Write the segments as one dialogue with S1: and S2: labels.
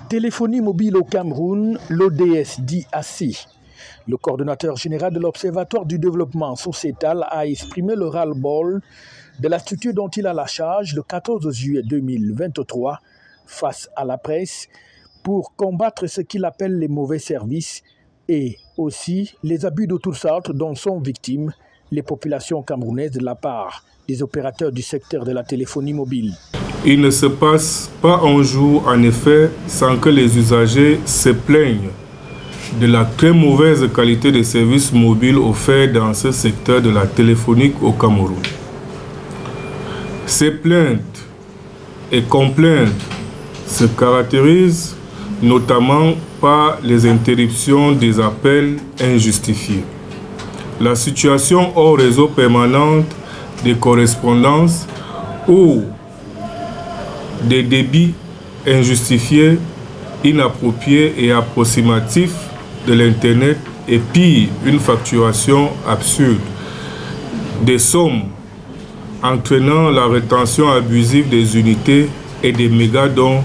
S1: Téléphonie mobile au Cameroun, l'ODS dit assez. Le coordonnateur général de l'Observatoire du développement sociétal a exprimé le ras-le-bol de la structure dont il a la charge le 14 juillet 2023 face à la presse pour combattre ce qu'il appelle les mauvais services et aussi les abus de toutes sortes dont sont victimes les populations camerounaises de la part des opérateurs du secteur de la téléphonie mobile.
S2: Il ne se passe pas un jour, en effet, sans que les usagers se plaignent de la très mauvaise qualité des services mobiles offerts dans ce secteur de la téléphonique au Cameroun. Ces plaintes et complaintes se caractérisent notamment par les interruptions des appels injustifiés, la situation hors réseau permanente des correspondances ou des débits injustifiés, inappropriés et approximatifs de l'Internet et pire, une facturation absurde, des sommes entraînant la rétention abusive des unités et des mégadons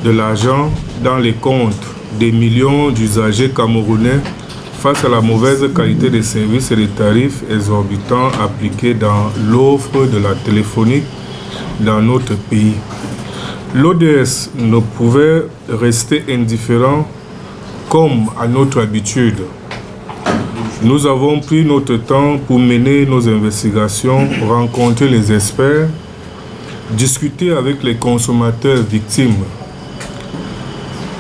S2: de l'argent dans les comptes des millions d'usagers camerounais face à la mauvaise qualité des services et des tarifs exorbitants appliqués dans l'offre de la téléphonie dans notre pays. L'ODS ne pouvait rester indifférent comme à notre habitude. Nous avons pris notre temps pour mener nos investigations, rencontrer les experts, discuter avec les consommateurs victimes,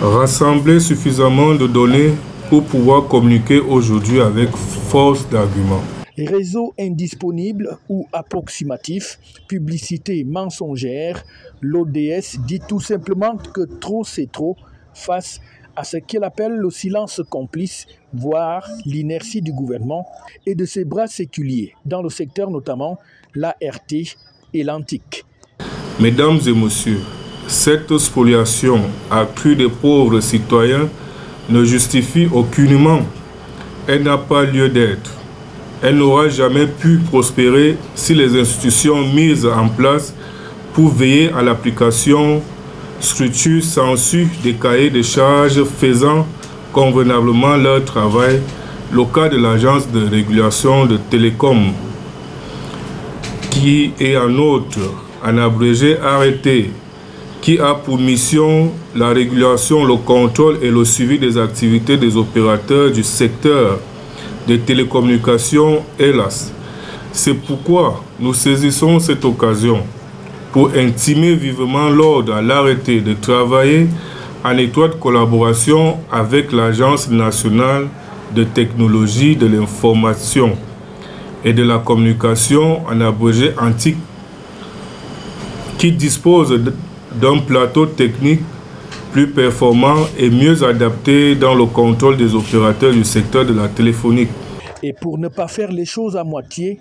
S2: rassembler suffisamment de données pour pouvoir communiquer aujourd'hui avec force d'argument.
S1: Réseaux indisponibles ou approximatifs, publicité mensongère, l'ODS dit tout simplement que trop c'est trop face à ce qu'il appelle le silence complice, voire l'inertie du gouvernement et de ses bras séculiers, dans le secteur notamment l'ART et l'antique.
S2: Mesdames et messieurs, cette spoliation accrue des pauvres citoyens ne justifie aucunement. Elle n'a pas lieu d'être. Elle n'aura jamais pu prospérer si les institutions mises en place pour veiller à l'application structure censure des cahiers de charges faisant convenablement leur travail, le cas de l'agence de régulation de télécom, qui est en outre, en abrégé, arrêté, qui a pour mission la régulation, le contrôle et le suivi des activités des opérateurs du secteur des télécommunications, hélas. C'est pourquoi nous saisissons cette occasion pour intimer vivement l'ordre à l'arrêté de travailler en étroite collaboration avec l'Agence nationale de technologie de l'information et de la communication, en abrégé antique, qui dispose d'un plateau technique plus performant et mieux adapté dans le contrôle des opérateurs du secteur de la téléphonique.
S1: Et pour ne pas faire les choses à moitié,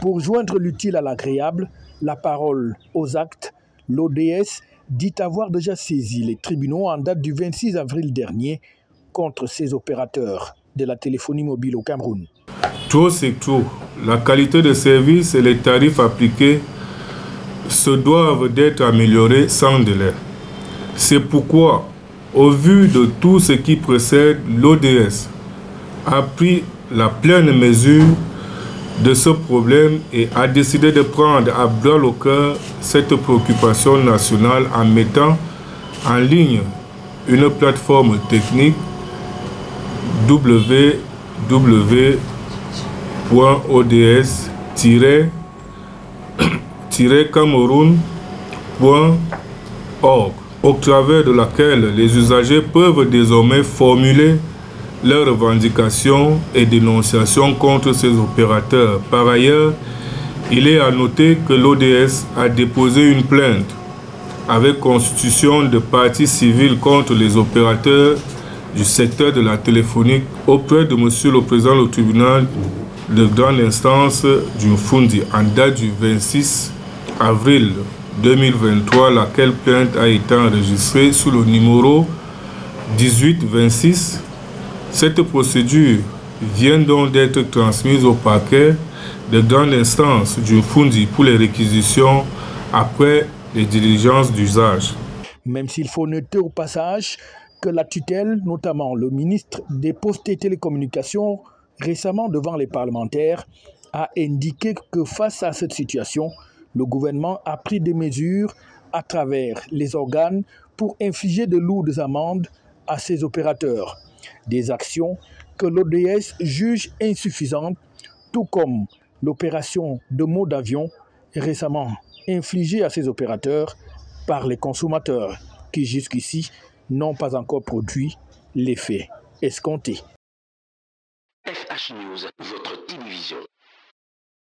S1: pour joindre l'utile à l'agréable, la parole aux actes, l'ODS dit avoir déjà saisi les tribunaux en date du 26 avril dernier contre ces opérateurs de la téléphonie mobile au Cameroun.
S2: Trop c'est trop. La qualité de service et les tarifs appliqués se doivent d'être améliorés sans délai. C'est pourquoi, au vu de tout ce qui précède, l'ODS a pris la pleine mesure de ce problème et a décidé de prendre à bras le cœur cette préoccupation nationale en mettant en ligne une plateforme technique www.ods-cameroun.org au travers de laquelle les usagers peuvent désormais formuler leurs revendications et dénonciations contre ces opérateurs. Par ailleurs, il est à noter que l'ODS a déposé une plainte avec constitution de partie civile contre les opérateurs du secteur de la téléphonique auprès de Monsieur le Président du tribunal de grande instance du Mfundi en date du 26 avril 2023, laquelle plainte a été enregistrée sous le numéro 1826. Cette procédure vient donc d'être transmise au parquet de grande instance du Mfundi pour les réquisitions après les diligences d'usage.
S1: Même s'il faut noter au passage que la tutelle, notamment le ministre des Postes et Télécommunications, récemment devant les parlementaires, a indiqué que face à cette situation, le gouvernement a pris des mesures à travers les organes pour infliger de lourdes amendes à ces opérateurs. Des actions que l'ODS juge insuffisantes, tout comme l'opération de mot d'avion récemment infligée à ces opérateurs par les consommateurs qui jusqu'ici n'ont pas encore produit l'effet escompté.
S3: FH News, votre télévision.